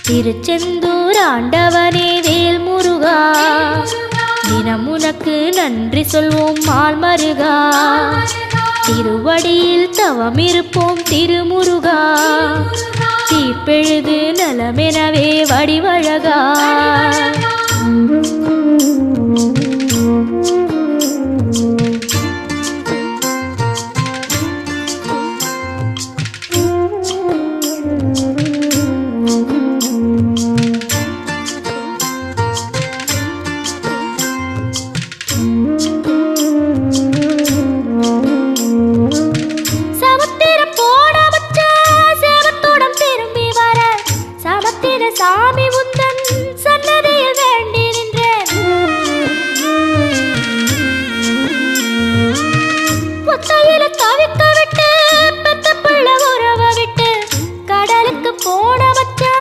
திருச்செந்தூர் ஆண்டவனே வேல் முருகா, தினம் உனக்கு நன்றி சொல்வோம் மால் மருகா. திருவடியில் தவம் இருப்போம் திருமுருகா, தீப்பெழுது நலமெனவே வடிவழகா. சாமி உந்தன்